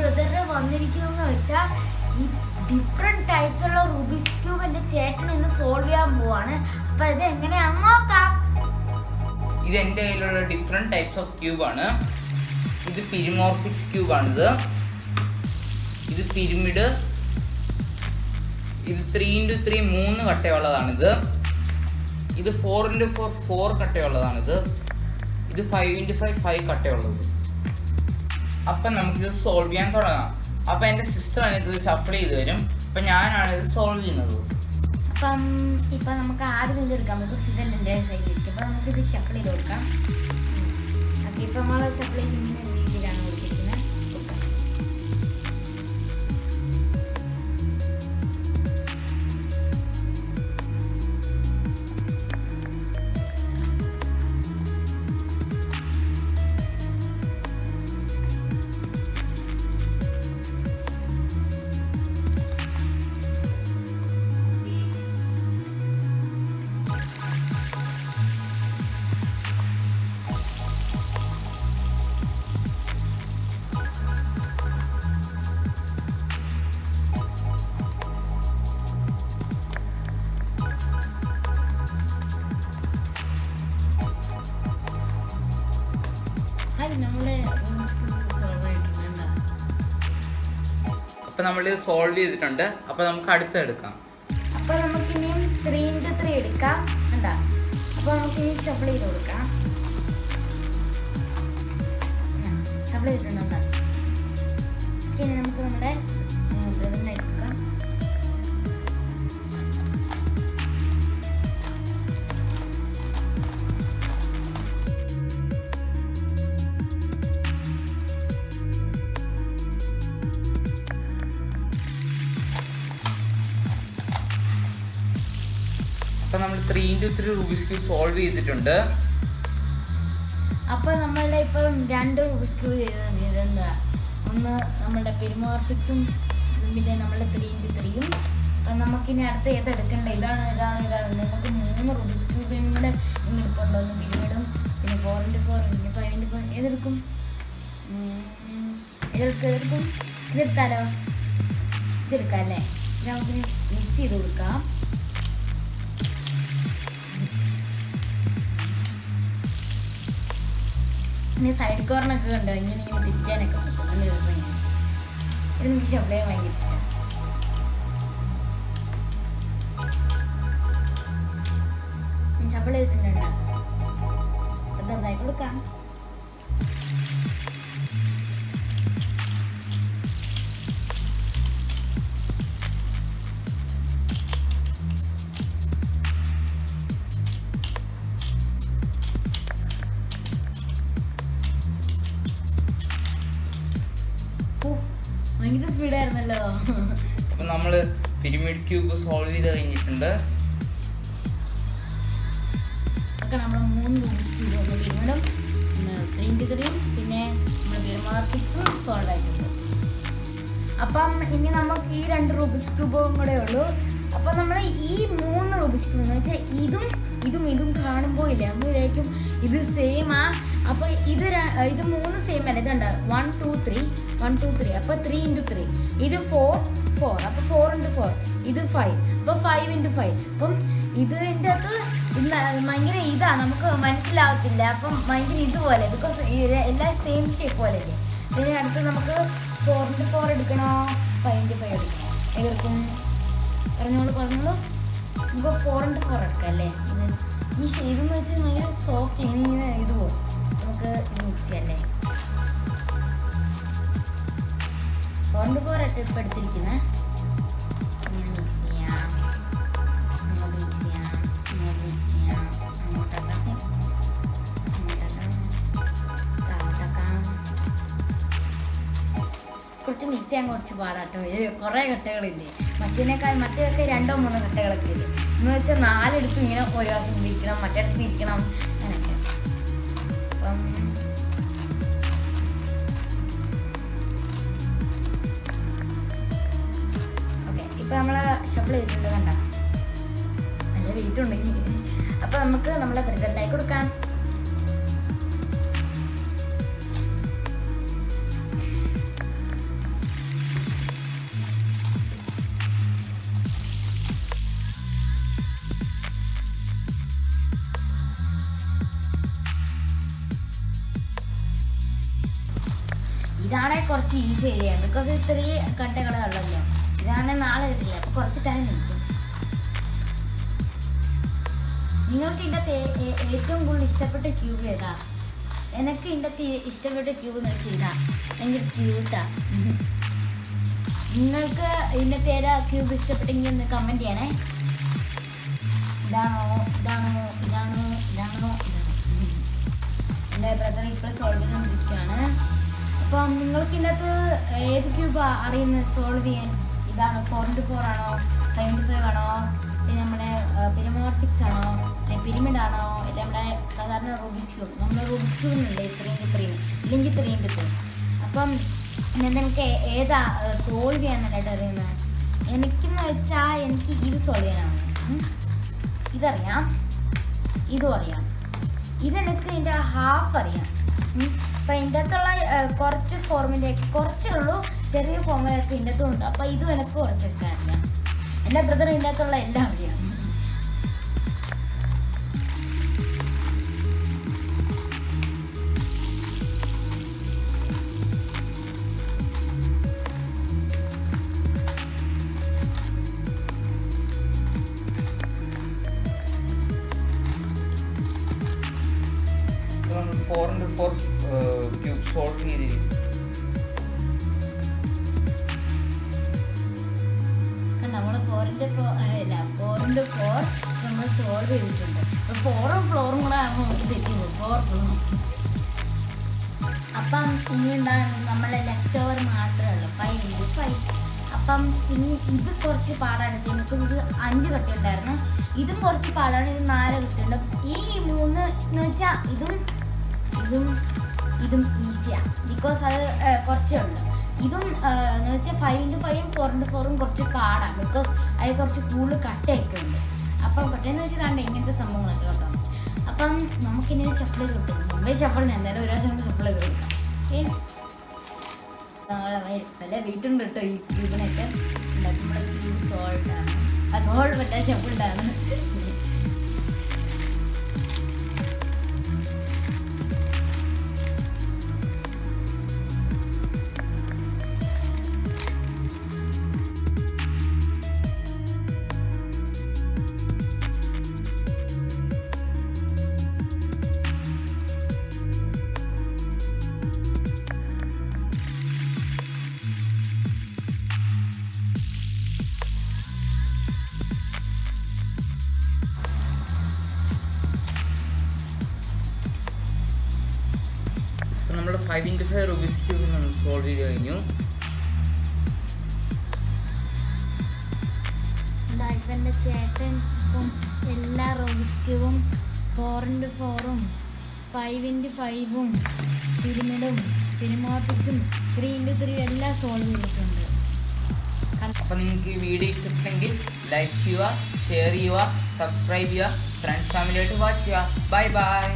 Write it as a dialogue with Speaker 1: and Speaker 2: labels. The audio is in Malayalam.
Speaker 1: ബ്രദർ വന്നിരിക്കുന്നതെന്ന് വെച്ചാൽ ഈ ഡിഫറെന്റ് ടൈപ്സ് ഉള്ള റൂബിക്സ് ക്യൂബ് എൻ്റെ ചേട്ടൻ ഇന്ന് സോൾവ് ചെയ്യാൻ പോവാണ്. അപ്പൊ ഇത് എങ്ങനെയാണെന്ന് നോക്കാം.
Speaker 2: ഇത് എൻ്റെ കയ്യിലുള്ള ഡിഫറെന്റ് ടൈപ്സ് ഓഫ് ക്യൂബാണ്. ഇത് പിരിമോർഫിക്സ് ക്യൂബാണിത്. ഇത് പിരമിഡ്. ഇത് 3x3 3 കട്ടയുള്ളതാണിത്. ഇത് 4x4 4 കട്ടയുള്ളതാണിത്. ഇത് 5x5 5 കട്ടയുള്ളത്. അപ്പം നമുക്കിത് സോൾവ് ചെയ്യാൻ തുടങ്ങാം. അപ്പം എൻ്റെ സിസ്റ്ററാണ് ഇത് ഷഫിൾ ചെയ്ത് തരും. അപ്പം ഞാനാണ് ഇത് സോൾവ് ചെയ്യുന്നത്.
Speaker 1: അപ്പം ഇപ്പം നമുക്ക് ആദ്യം ഇത് എടുക്കാം. ബിക്കോസ് ഇതെല്ലാം സൈഡിലിരിക്കും. അപ്പം നമുക്കിത് ഷഫിൾ ചെയ്ത് കൊടുക്കാം. ഓക്കെ, ഇപ്പം നമ്മൾ ഷഫിൾ ചെയ്ത് ഇങ്ങനെ രീതിയിലാണ് കൊടുത്തിരിക്കുന്നത്.
Speaker 2: അപ്പം നമ്മളിത് സോൾവ് ചെയ്തിട്ടുണ്ട്. അപ്പം നമുക്ക് അടുത്തെടുക്കാം.
Speaker 1: അപ്പം നമുക്കിനിയും 3x3 എടുക്കാം. എന്താ അപ്പോൾ നമുക്കിനി ഷഫിൾ ചെയ്ത് കൊടുക്കാം. ഷഫിൾ ചെയ്തിട്ടുണ്ട്. എന്താ ഇനി നമുക്ക് നമ്മുടെ ബ്രദറിനെ എടുക്കാം.
Speaker 2: അപ്പം നമ്മൾ 3x3 റൂബിക്സ് ക്യൂബ് സോൾവ് ചെയ്തിട്ടുണ്ട്.
Speaker 1: അപ്പോൾ നമ്മളുടെ ഇപ്പം 2 റൂബിക്സ് ക്യൂബ് ചെയ്ത് എന്താ ഒന്ന് നമ്മളുടെ പിരിമോർഫിക്സും പിന്നെ നമ്മളുടെ 3x3യും. അപ്പം നമുക്കിനി അടുത്ത് ഏതെടുക്കണ്ട? ഇതാണ് നമുക്ക് 3 റൂബിക്സ് ക്യൂബും കൂടെ ഇങ്ങെടുപ്പുണ്ടോ? ഒന്ന് പിരിമിഡും പിന്നെ 4x4 പിന്നെ 5x5 ഏതെടുക്കും? ഇതെടുക്കും. ഇതെടുത്താലോ? ഇതെടുക്കാം അല്ലേ? ഇത് നമുക്കിനി മിക്സ് ചെയ്ത് കൊടുക്കാം. ഇനി സൈഡ് കോർണൊക്കെ കണ്ടോ ഇങ്ങനെ തിരിക്കാനൊക്കെ പറ്റും. നല്ല രസമാണ്. ഇതെനിക്ക് ഷഫിൾ ചെയ്യാൻ ഭയങ്കര ഇഷ്ടമാണ്. ഷഫിൾ ചെയ്തിട്ടുണ്ടോ? നന്നായി കൊടുക്കാം. ഭയങ്കര സ്പീഡായിരുന്നല്ലോ.
Speaker 2: അപ്പം നമ്മൾ പിരമിഡ് ക്യൂബ് സോൾവ് ചെയ്ത് കഴിഞ്ഞിട്ടുണ്ട്.
Speaker 1: ഒക്കെ നമ്മൾ 3 റൂബിക്സ് ക്യൂബ്, ഒന്ന് പിരമിഡും 3x3യും പിന്നെ നമ്മൾ പിരിമോർഫിക്സും സോൾവ് ആയിട്ടുണ്ട്. അപ്പം ഇനി നമുക്ക് ഈ 2 റൂബിക്സ് ക്യൂബും കൂടെ ഉള്ളൂ. അപ്പം നമ്മൾ ഈ 3 റൂബിക്സ് ക്യൂബ് എന്ന് വെച്ചാൽ ഇതും കാണുമ്പോൾ ഇല്ലേ നമ്മൾ വിചാരിക്കും ഇത് സെയിമാ. അപ്പോൾ ഇത് 3 സെയിം അല്ല. ഇതുണ്ട് 1 2 3 1 2 3. അപ്പോൾ 3x3. ഇത് 4 അപ്പോൾ 4x4. ഇത് 5 അപ്പോൾ 5x5. അപ്പം ഇതിൻ്റെ അകത്ത് ഭയങ്കര ഇതാണ്, നമുക്ക് മനസ്സിലാവത്തില്ല. അപ്പം ഭയങ്കര ഇതുപോലെ ബിക്കോസ് എല്ലാം സെയിം ഷേപ്പ് പോലെ അല്ലേ. പിന്നെ അടുത്ത് നമുക്ക് 4x4 എടുക്കണോ 5x5 എടുക്കണോ? ഏതെടുക്കും? പറഞ്ഞോളൂ. നമുക്ക് 4x4 എടുക്കാം അല്ലേ. ഇതെന്ന് വെച്ചാൽ ഭയങ്കര സോഫ്റ്റ് ഇങ്ങനെ ഇത് പോകും. നമുക്ക് ഇത് മിക്സ് ചെയ്യാം അല്ലേ. 4x4 ഇപ്പം എടുത്തിരിക്കുന്നത്. ഇങ്ങനെ മിക്സ് ചെയ്യാം. അങ്ങോട്ട് മിക്സ് ചെയ്യാം. അങ്ങോട്ട് മിക്സ് ചെയ്യാം. അങ്ങോട്ടാക്കാം. കുറച്ച് മിക്സ് ചെയ്യാൻ കുറച്ച് പാടാട്ടോ. കുറേ കട്ടകളില്ലേ. മറ്റേതൊക്കെ 2 3 കട്ടകളൊക്കെ ഇല്ലേ. എന്ന് വെച്ചാൽ 4 എടുത്ത് ഇങ്ങനെ ഒരു വശം ഇരിക്കണം, മറ്റേടത്ത് ഇരിക്കണം, അങ്ങനെയൊക്കെ. അപ്പം ഓക്കെ, ഇപ്പം നമ്മൾ ഷഫിൾ ചെയ്തിട്ടുണ്ട്. കണ്ട നല്ല വെയിറ്റ് ഉണ്ടെങ്കിൽ. അപ്പം നമുക്ക് നമ്മളെ ബ്രദറിനായി കൊടുക്കാം. ഇതാണെ കുറച്ച് ഈസി ചെയ്യാം, ബിക്കോസ് ഇത്രയും കട്ടകളെ ഉള്ളല്ലോ. ഇതാണെങ്കിൽ നാളെ കിട്ടില്ല, അപ്പോൾ കുറച്ച് ടൈം നിൽക്കും. നിങ്ങൾക്ക് ഇതിൻ്റെ ഏറ്റവും കൂടുതൽ ഇഷ്ടപ്പെട്ട ക്യൂബ് ഏതാ? എനിക്ക് ഇതിൻ്റെ ഇഷ്ടപ്പെട്ട ക്യൂബ് എന്ന് വെച്ചാൽ ഇതാ, ഭയങ്കര ക്യൂട്ടാ. നിങ്ങൾക്ക് ഇതിൻ്റെ ഏതാ ക്യൂബ് ഇഷ്ടപ്പെട്ടെങ്കിൽ ഒന്ന് കമൻറ്റ് ചെയ്യണേ. ഇതാണോ ഇതാണോ ഇതാണോ ഇതാണോ ഇതാണോ? എൻ്റെ ബ്രദർ ഇപ്പോൾ സോൾവ് ചെയ്തുകൊണ്ടിരിക്കുകയാണ്. അപ്പം നിങ്ങൾക്ക് ഇതിനകത്ത് ഏത് ക്യൂബ് അറിയുന്നത് സോൾവ് ചെയ്യാൻ? ഇതാണോ 4x4 ആണോ, 5x5 ആണോ, പിന്നെ നമ്മുടെ പിരമോർഫിക്സ് ആണോ, പിരമിഡ് ആണോ, ഇല്ല നമ്മുടെ സാധാരണ റൂബിക്സ് ക്യൂബ്? നമ്മൾ റൂബിക്സ് ക്യൂബിനുണ്ട് 3x3 ഇല്ലെങ്കിൽ 3x3. അപ്പം നിങ്ങൾക്ക് ഏതാ സോൾവ് ചെയ്യാനായിട്ട് അറിയുന്നത്? എനിക്കെന്ന് വെച്ചാൽ എനിക്ക് ഇത് സോൾവ് ചെയ്യാനാണ്. ഇതറിയാം, ഇതും അറിയാം. ഇതെനിക്ക് ഇതിൻ്റെ ഹാഫ് അറിയാം. അപ്പം ഇതിൻ്റെ അകത്തുള്ള കുറച്ച് ഫോർമുല കുറച്ചേ ഉള്ളൂ, ചെറിയ ഫോർമുലയൊക്കെ ഇതിൻ്റെ അകത്തുണ്ട്. അപ്പം ഇതും എനിക്ക് കുറച്ചൊക്കെ അറിയാം. എൻ്റെ ബ്രദർ ഇതിൻ്റെ അകത്തുള്ള എല്ലാം അറിയാം.
Speaker 2: നമ്മൾ 4x4 ക്യൂബ് സോൾവ് ചെയ്തിരിക്കും.
Speaker 1: നമ്മൾ 4x4 നമ്മൾ സോൾവ് ചെയ്തിട്ടുണ്ട്. അപ്പോൾ 4ഉം ഫ്ലോറും കൂടെ ആകുമ്പോൾ നമുക്ക് തെറ്റിപ്പോകും, 4 ഫ്ലോർ. അപ്പം ഇനി എന്താണ്, നമ്മളെ ലെഫ്റ്റ് ഓവർ മാത്രമേ ഉള്ളൂ, 5x5. അപ്പം ഇനി ഇത് കുറച്ച് പാടാണ്. നമുക്ക് ഇത് 5 കട്ടയുണ്ടായിരുന്നു, ഇതും കുറച്ച് പാടാണ്. ഇത് 4 കട്ടയുണ്ട്. ഈ 3 എന്ന് വെച്ചാൽ ഇതും ഈസിയാണ്, ബിക്കോസ് അത് കുറച്ചേ ഉള്ളൂ. ഇതും എന്ന് വെച്ചാൽ 5x5ഉം 4x4ഉം കുറച്ച് പാടാണ്, ബിക്കോസ് അത് കുറച്ച് കൂടുതൽ കട്ടയൊക്കെ ഉണ്ട്. അപ്പം കട്ടയെന്ന് വെച്ചാൽ കണ്ട ഇങ്ങനത്തെ സംഭവങ്ങളൊക്കെ കേട്ടോ. അപ്പം നമുക്കിനി ഷഫിൾ ചെയ്ത് കൊടുക്കും. മുമ്പേ ഷഫിളിന് എന്തായാലും ഒരു പ്രാവശ്യം കൊണ്ട് ഷഫിൾ ചെയ്ത് കൊടുക്കാം. ഓക്കെ, നല്ല വെയിറ്റ് ഉണ്ട് കേട്ടോ ഈ ക്യൂബിനൊക്കെ. നമ്മുടെ ക്യൂബ് സോൾഡാണ്, സോൾഡ് പറ്റാ ഷഫിൾഡാണ്.
Speaker 2: നമ്മുടെ 5x5 റൂബിക്സ് ക്യൂബ് നമ്മൾ സോൾവ് ചെയ്ത് കഴിഞ്ഞു.
Speaker 1: ഇവൻ്റെ ചേട്ടൻ ഇപ്പം എല്ലാ റൂബിക്സ് ക്യൂബും 4x4ഉം 5x5ഉം പിരമിഡും പിരമോർഫിക്സും 3x3 എല്ലാം സോൾവ് ചെയ്തിട്ടുണ്ട്.
Speaker 2: അപ്പോൾ നിങ്ങൾക്ക് ഈ വീഡിയോ ഇഷ്ടപ്പെട്ടെങ്കിൽ ലൈക്ക് ചെയ്യുക, ഷെയർ ചെയ്യുക, സബ്സ്ക്രൈബ് ചെയ്യുക, ഫ്രണ്ട്സ് ഫാമിലിയായിട്ട് വാച്ച് ചെയ്യുക. Bye bye.